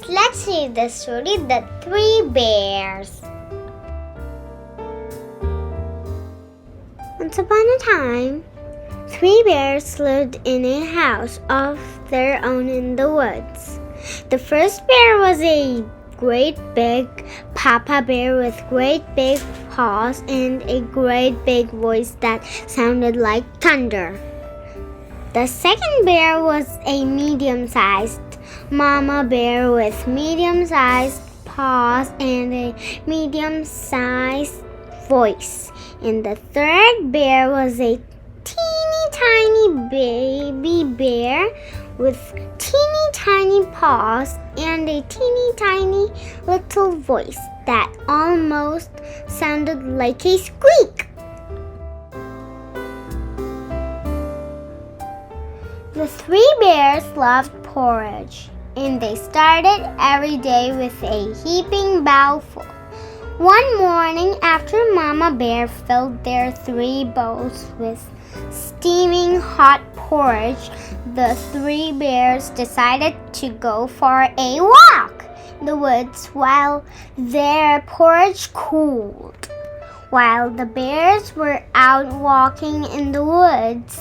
let's read the story The Three Bears. Once upon a time, three bears lived in a house of their own in the woods. The first bear was a great big papa bear with great big paws and a great big voice that sounded like thunder. The second bear was a medium-sized mama bear with medium-sized paws and a medium-sized voice. And the third bear was a teeny tiny baby bear with teeny tiny paws and a teeny tiny little voice that almost sounded like a squeak. The three bears loved porridge, and they started every day with a heaping bowlful. One morning, after Mama Bear filled their three bowls with steaming hot porridge, the three bears decided to go for a walk in the woods while their porridge cooled. While the bears were out walking in the woods,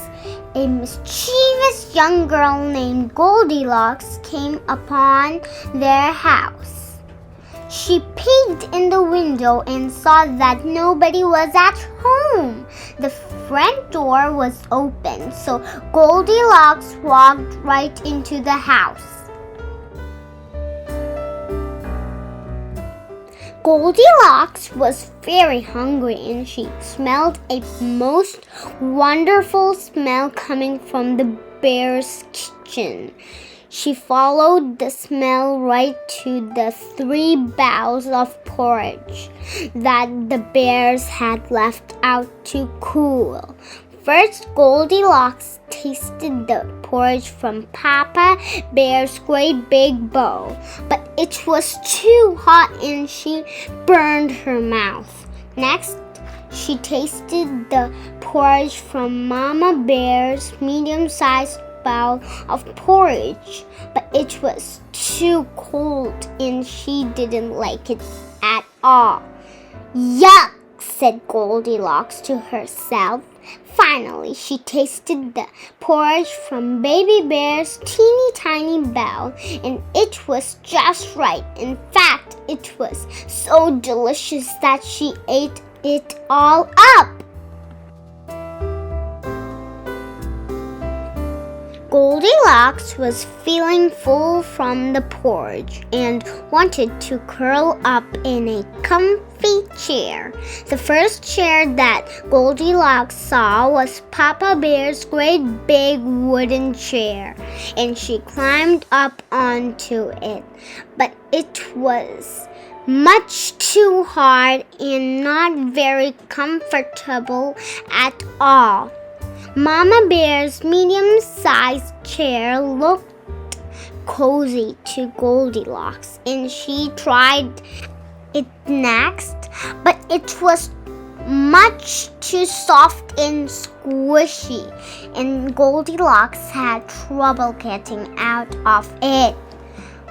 a mischievous young girl named Goldilocks came upon their house. She peeked in the window and saw that nobody was at home. The front door was open, so Goldilocks walked right into the house. Goldilocks was very hungry and she smelled a most wonderful smell coming from the bear's kitchen. She followed the smell right to the three bowls of porridge that the bears had left out to cool. First, Goldilocks tasted the porridge from Papa Bear's great big bowl, but it was too hot and she burned her mouth. Next, she tasted the porridge from Mama Bear's medium-sized bowl of porridge, but it was too cold and she didn't like it at all. Yuck, said Goldilocks to herself. Finally, she tasted the porridge from Baby Bear's teeny tiny bowl, and it was just right. In fact, it was so delicious that she ate it all up. Goldilocks was feeling full from the porridge and wanted to curl up in a comfy chair. The first chair that Goldilocks saw was Papa Bear's great big wooden chair, and she climbed up onto it. But it was much too hard and not very comfortable at all. Mama Bear's medium-sized chair looked cozy to Goldilocks, and she tried it next, but it was much too soft and squishy, and Goldilocks had trouble getting out of it.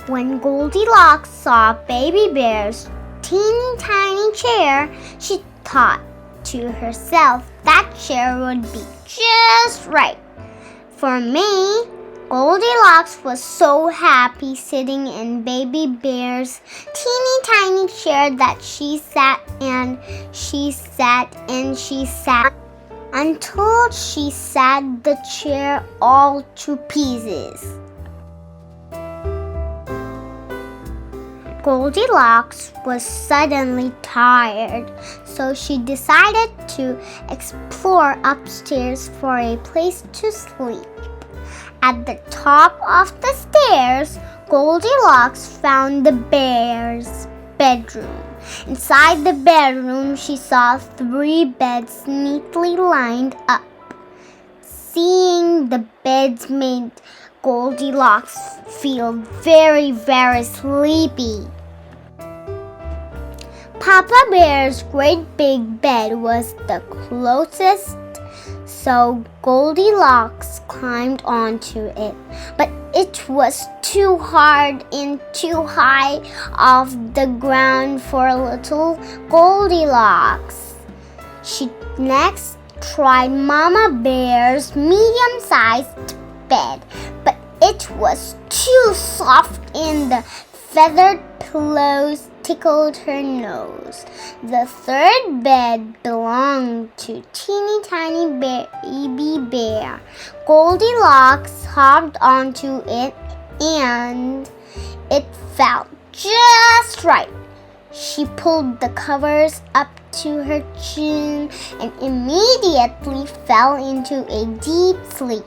When Goldilocks saw Baby Bear's teeny tiny chair, she thought to herself, that chair would be just right for me. Goldilocks was so happy sitting in Baby Bear's teeny tiny chair that she sat and she sat and she sat until she sat the chair all to pieces. Goldilocks was suddenly tired, so she decided to explore upstairs for a place to sleep. At the top of the stairs, Goldilocks found the bear's bedroom. Inside the bedroom, she saw three beds neatly lined up. Seeing the beds made Goldilocks feel very, very sleepy. Papa Bear's great big bed was the closest So Goldilocks climbed onto it, but it was too hard and too high off the ground for little Goldilocks. She next tried Mama Bear's medium-sized bed, but it was too soft and the feathered pillows tickled her nose. The third bed belonged to teeny tiny baby bear. Goldilocks hopped onto it and it felt just right. She pulled the covers up to her chin and immediately fell into a deep sleep.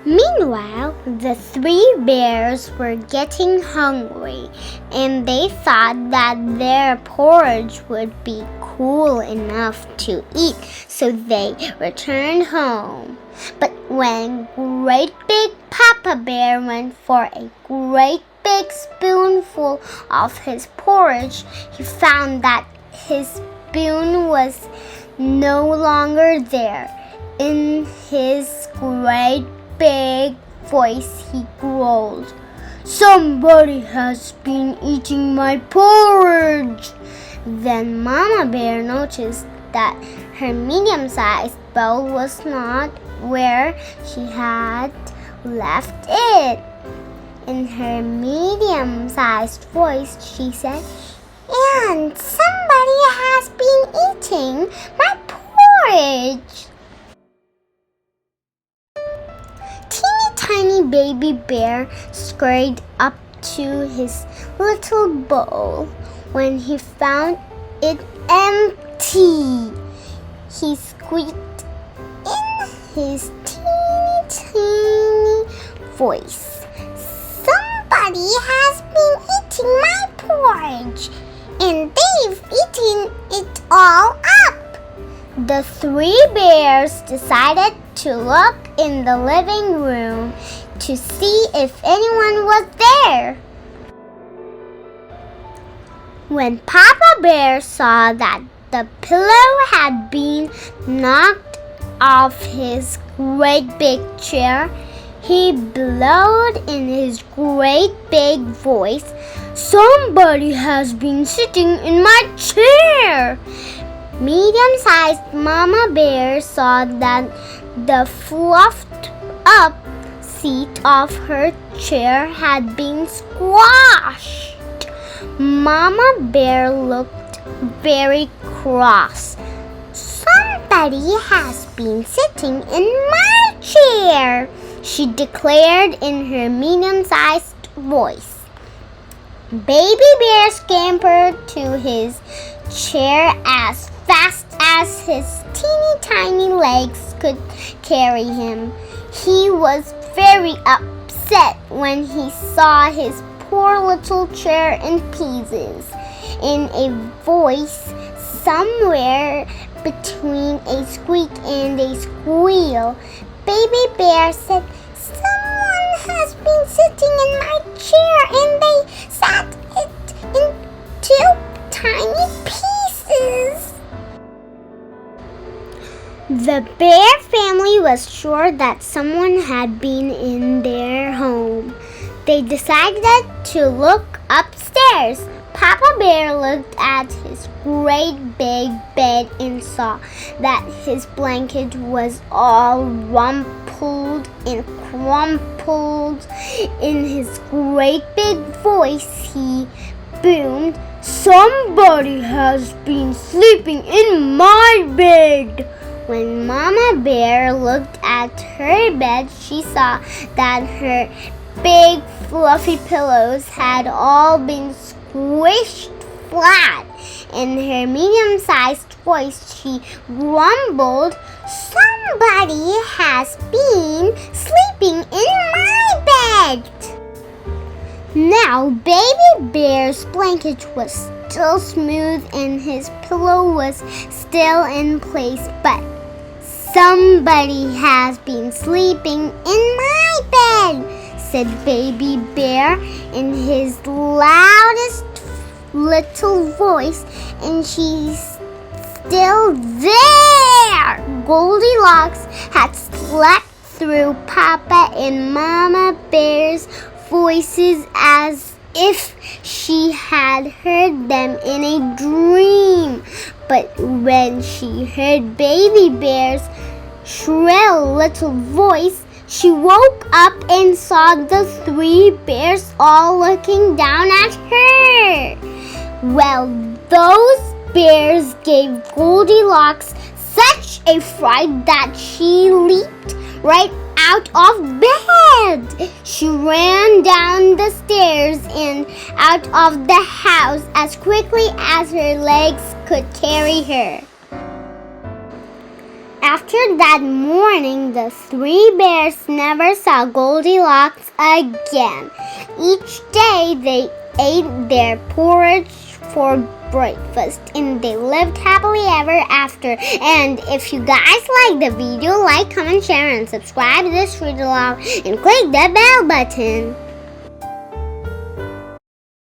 Meanwhile, the three bears were getting hungry, and they thought that their porridge would be cool enough to eat, so they returned home. But when Great Big Papa Bear went for a great big spoonful of his porridge, he found that his spoon was no longer there. In his great big voice, he growled, "Somebody has been eating my porridge." Then Mama Bear noticed that her medium-sized bowl was not where she had left it. In her medium-sized voice, she said, "And somebody has been eating my porridge." Tiny baby bear scurried up to his little bowl. When he found it empty, he squeaked in his teeny voice, "Somebody has been eating my porridge, and they've eaten it all up." The three bears decided to look in the living room to see if anyone was there. When Papa Bear saw that the pillow had been knocked off his great big chair, he bellowed in his great big voice, "Somebody has been sitting in my chair." Medium-sized Mama Bear saw that the fluffed up seat of her chair had been squashed. Mama Bear looked very cross. "Somebody has been sitting in my chair," she declared in her medium-sized voice. Baby Bear scampered to his chair as fast as his teeny tiny legs could carry him. He was very upset when he saw his poor little chair in pieces. In a voice somewhere between a squeak and a squeal, Baby Bear said, "Someone has been sitting in my chair and they sat it in two tiny pieces." The bear family was sure that someone had been in their home. They decided to look upstairs. Papa Bear looked at his great big bed and saw that his blanket was all rumpled and crumpled. In his great big voice, he boomed, "Somebody has been sleeping in my bed." When Mama Bear looked at her bed, she saw that her big fluffy pillows had all been squished flat. In her medium-sized voice, she grumbled, "Somebody has been sleeping in my bed." Now, Baby Bear's blanket was still smooth and his pillow was still in place, but "Somebody has been sleeping in my bed," said Baby Bear in his loudest little voice, and she still there. Goldilocks had slept through Papa and Mama Bear's voices as if she had heard them in a dream. But when she heard Baby Bear's shrill little voice, she woke up and saw the 3 bears all looking down at her. Well, those bears gave Goldilocks such a fright that she leaped right out of bed. She ran down the stairs and out of the house as quickly as her legs could carry her. After that morning, the 3 bears never saw Goldilocks again. Each day they ate their porridge for breakfast and they lived happily ever after. And if you guys like the video, like, comment, share, and subscribe to this read along and click the bell button.